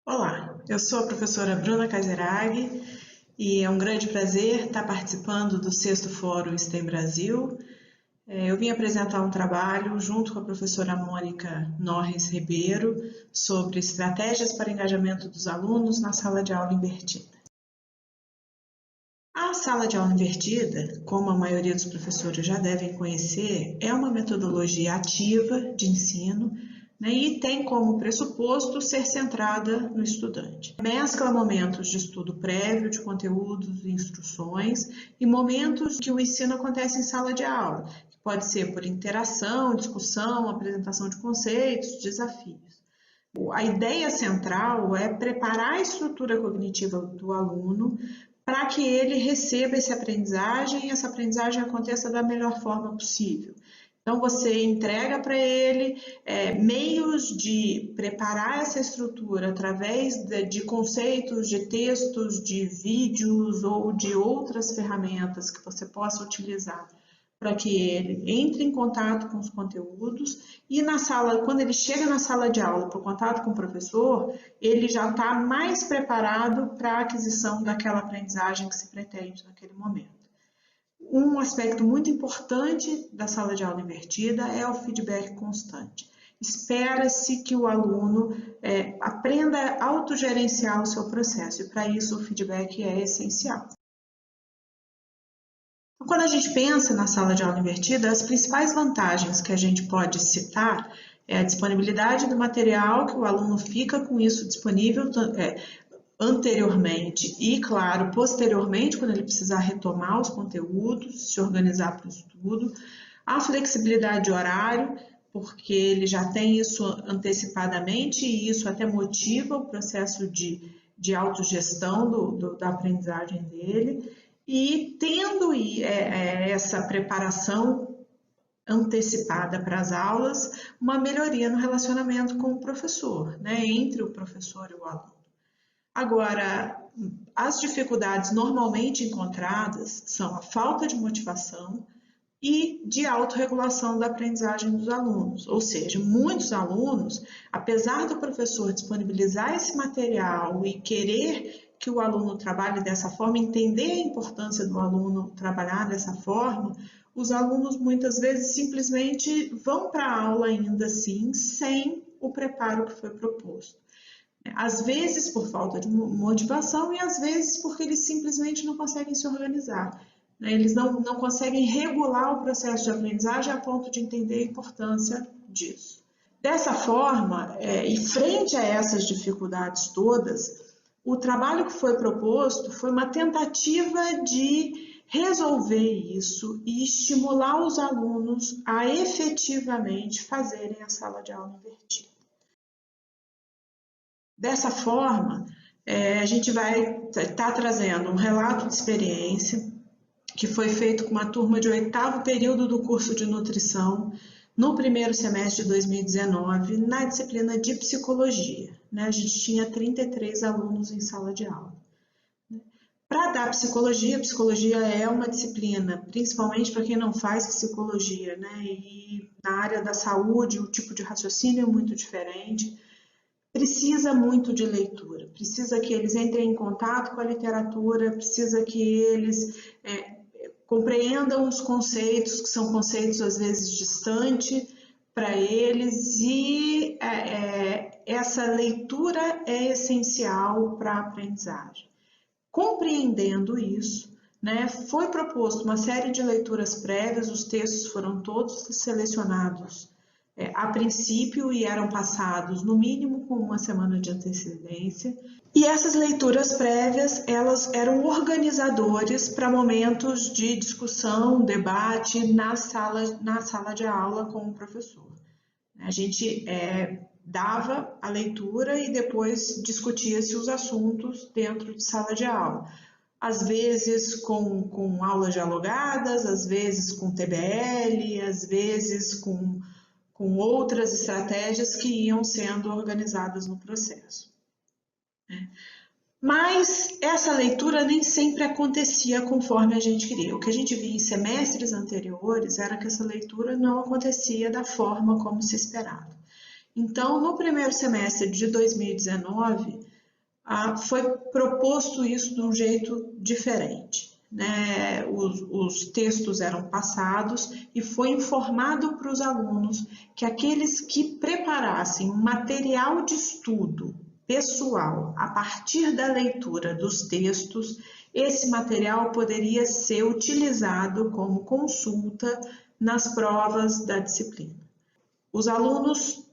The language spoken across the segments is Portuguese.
Olá, eu sou a professora Bruna Kaiserag e é um grande prazer estar participando do 6º Fórum STEM Brasil. Eu vim apresentar um trabalho junto com a professora Mônica Norris Ribeiro sobre estratégias para engajamento dos alunos na sala de aula invertida. A sala de aula invertida, como a maioria dos professores já devem conhecer, é uma metodologia ativa de ensino, né, e tem como pressuposto ser centrada no estudante. Mescla momentos de estudo prévio de conteúdos e instruções e momentos que o ensino acontece em sala de aula, que pode ser por interação, discussão, apresentação de conceitos, desafios. A ideia central é preparar a estrutura cognitiva do aluno para que ele receba essa aprendizagem e essa aprendizagem aconteça da melhor forma possível. Então, você entrega para ele meios de preparar essa estrutura através de conceitos, de textos, de vídeos ou de outras ferramentas que você possa utilizar para que ele entre em contato com os conteúdos e na sala, quando ele chega na sala de aula para o contato com o professor, ele já está mais preparado para a aquisição daquela aprendizagem que se pretende naquele momento. Um aspecto muito importante da sala de aula invertida é o feedback constante. Espera-se que o aluno aprenda a autogerenciar o seu processo e para isso o feedback é essencial. Quando a gente pensa na sala de aula invertida, as principais vantagens que a gente pode citar é a disponibilidade do material, que o aluno fica com isso disponível anteriormente e, claro, posteriormente, quando ele precisar retomar os conteúdos, se organizar para o estudo, a flexibilidade de horário, porque ele já tem isso antecipadamente e isso até motiva o processo de autogestão da aprendizagem dele. E tendo essa preparação antecipada para as aulas, uma melhoria no relacionamento com o professor, né, entre o professor e o aluno. Agora, as dificuldades normalmente encontradas são a falta de motivação e de autorregulação da aprendizagem dos alunos. Ou seja, muitos alunos, apesar do professor disponibilizar esse material e querer que o aluno trabalhe dessa forma, entender a importância do aluno trabalhar dessa forma, os alunos muitas vezes simplesmente vão para a aula ainda assim, sem o preparo que foi proposto. Às vezes por falta de motivação e às vezes porque eles simplesmente não conseguem se organizar. Eles não conseguem regular o processo de aprendizagem a ponto de entender a importância disso. Dessa forma, e frente a essas dificuldades todas, o trabalho que foi proposto foi uma tentativa de resolver isso e estimular os alunos a efetivamente fazerem a sala de aula invertida. Dessa forma, a gente vai estar trazendo um relato de experiência que foi feito com uma turma de 8º período do curso de nutrição no primeiro semestre de 2019, na disciplina de psicologia. A gente tinha 33 alunos em sala de aula. Para dar psicologia é uma disciplina, principalmente para quem não faz psicologia, e na área da saúde o tipo de raciocínio é muito diferente, precisa muito de leitura, precisa que eles entrem em contato com a literatura, precisa que eles compreendam os conceitos, que são conceitos às vezes distantes para eles, e essa leitura é essencial para a aprendizagem. Compreendendo isso, foi proposto uma série de leituras prévias, os textos foram todos selecionados a princípio e eram passados no mínimo com uma semana de antecedência. E essas leituras prévias, elas eram organizadores para momentos de discussão, debate na sala de aula com o professor. A gente dava a leitura e depois discutia-se os assuntos dentro de sala de aula. Às vezes com aulas dialogadas, às vezes com TBL, às vezes com outras estratégias que iam sendo organizadas no processo. Mas essa leitura nem sempre acontecia conforme a gente queria. O que a gente via em semestres anteriores era que essa leitura não acontecia da forma como se esperava. Então, no primeiro semestre de 2019, foi proposto isso de um jeito diferente. Né? Os textos eram passados e foi informado para os alunos que aqueles que preparassem um material de estudo pessoal a partir da leitura dos textos, esse material poderia ser utilizado como consulta nas provas da disciplina. Os alunos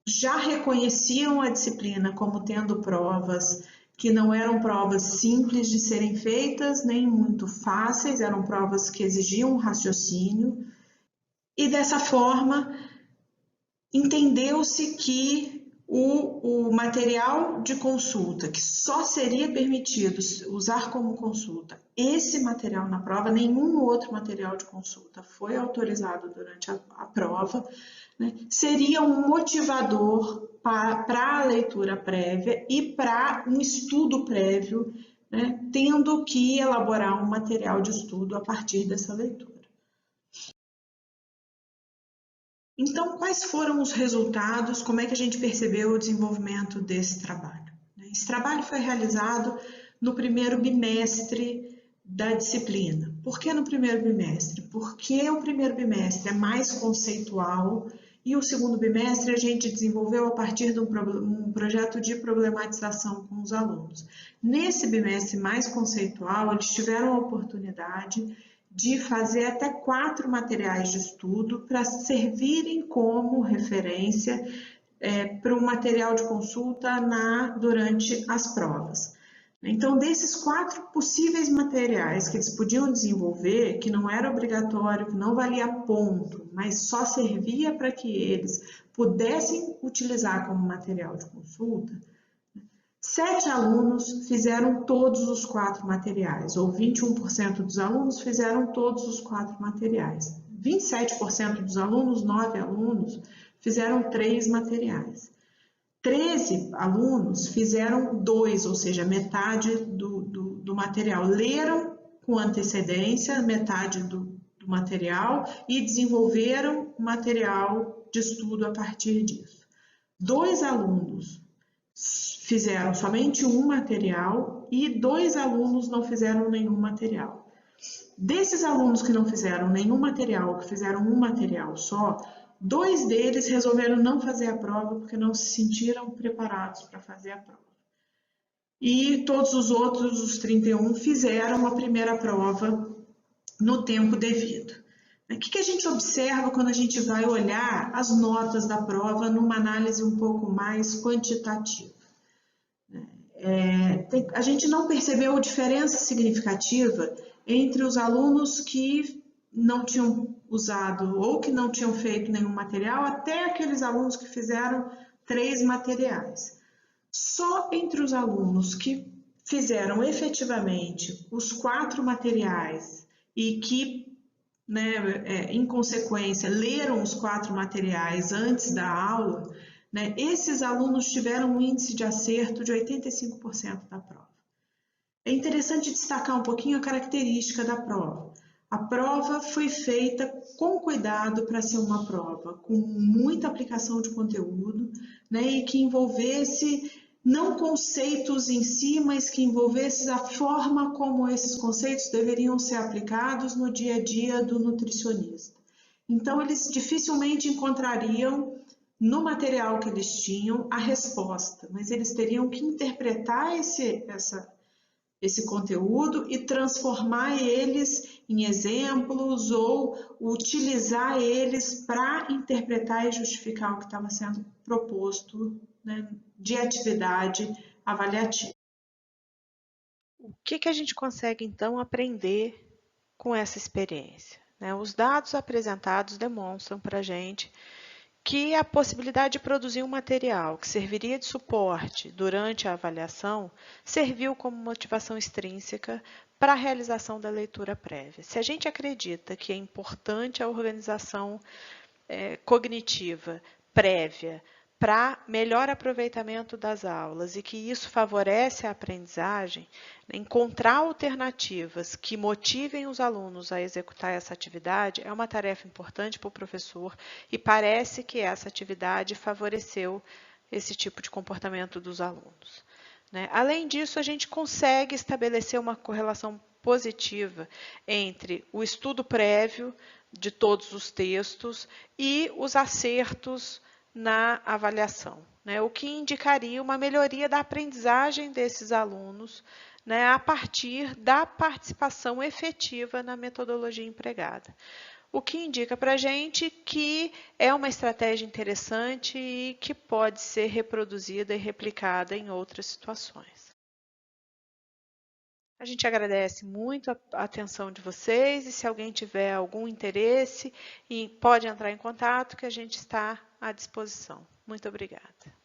já reconheciam a disciplina como tendo provas que não eram provas simples de serem feitas, nem muito fáceis, eram provas que exigiam um raciocínio, e dessa forma entendeu-se que o material de consulta, que só seria permitido usar como consulta esse material na prova, nenhum outro material de consulta foi autorizado durante a prova, né, seria um motivador para a leitura prévia e para um estudo prévio, né, tendo que elaborar um material de estudo a partir dessa leitura. Então, quais foram os resultados? Como é que a gente percebeu o desenvolvimento desse trabalho? Esse trabalho foi realizado no primeiro bimestre da disciplina. Por que no primeiro bimestre? Porque o primeiro bimestre é mais conceitual e o segundo bimestre a gente desenvolveu a partir de um projeto de problematização com os alunos. Nesse bimestre mais conceitual, eles tiveram a oportunidade de fazer até 4 materiais de estudo para servirem como referência para o material de consulta durante as provas. Então, desses 4 possíveis materiais que eles podiam desenvolver, que não era obrigatório, que não valia ponto, mas só servia para que eles pudessem utilizar como material de consulta, 7 alunos fizeram todos os 4 materiais, ou 21% dos alunos fizeram todos os 4 materiais. 27% dos alunos, 9 alunos, fizeram 3 materiais. 13 alunos fizeram 2, ou seja, metade do material. Leram com antecedência metade do material e desenvolveram material de estudo a partir disso. 2 alunos fizeram somente um material e 2 alunos não fizeram nenhum material. Desses alunos que não fizeram nenhum material, que fizeram um material só, 2 deles resolveram não fazer a prova porque não se sentiram preparados para fazer a prova. E todos os outros, os 31, fizeram a primeira prova no tempo devido. O que a gente observa quando a gente vai olhar as notas da prova numa análise um pouco mais quantitativa? A gente não percebeu diferença significativa entre os alunos que não tinham usado ou que não tinham feito nenhum material, até aqueles alunos que fizeram 3 materiais. Só entre os alunos que fizeram efetivamente os 4 materiais e que, em consequência, leram os 4 materiais antes da aula, esses alunos tiveram um índice de acerto de 85% da prova. É interessante destacar um pouquinho a característica da prova. A prova foi feita com cuidado para ser uma prova com muita aplicação de conteúdo, e que envolvesse não conceitos em si, mas que envolvesse a forma como esses conceitos deveriam ser aplicados no dia a dia do nutricionista. Então, eles dificilmente encontrariam no material que eles tinham a resposta, mas eles teriam que interpretar esse conteúdo e transformar eles em exemplos ou utilizar eles para interpretar e justificar o que estava sendo proposto, de atividade avaliativa. O que a gente consegue, então, aprender com essa experiência? Os dados apresentados demonstram para a gente que a possibilidade de produzir um material que serviria de suporte durante a avaliação serviu como motivação extrínseca para a realização da leitura prévia. Se a gente acredita que é importante a organização cognitiva prévia para melhor aproveitamento das aulas e que isso favorece a aprendizagem, encontrar alternativas que motivem os alunos a executar essa atividade é uma tarefa importante para o professor e parece que essa atividade favoreceu esse tipo de comportamento dos alunos. né? Além disso, a gente consegue estabelecer uma correlação positiva entre o estudo prévio de todos os textos e os acertos na avaliação, né? O que indicaria uma melhoria da aprendizagem desses alunos, né, a partir da participação efetiva na metodologia empregada. O que indica para a gente que é uma estratégia interessante e que pode ser reproduzida e replicada em outras situações. A gente agradece muito a atenção de vocês e se alguém tiver algum interesse, pode entrar em contato que a gente está à disposição. Muito obrigada.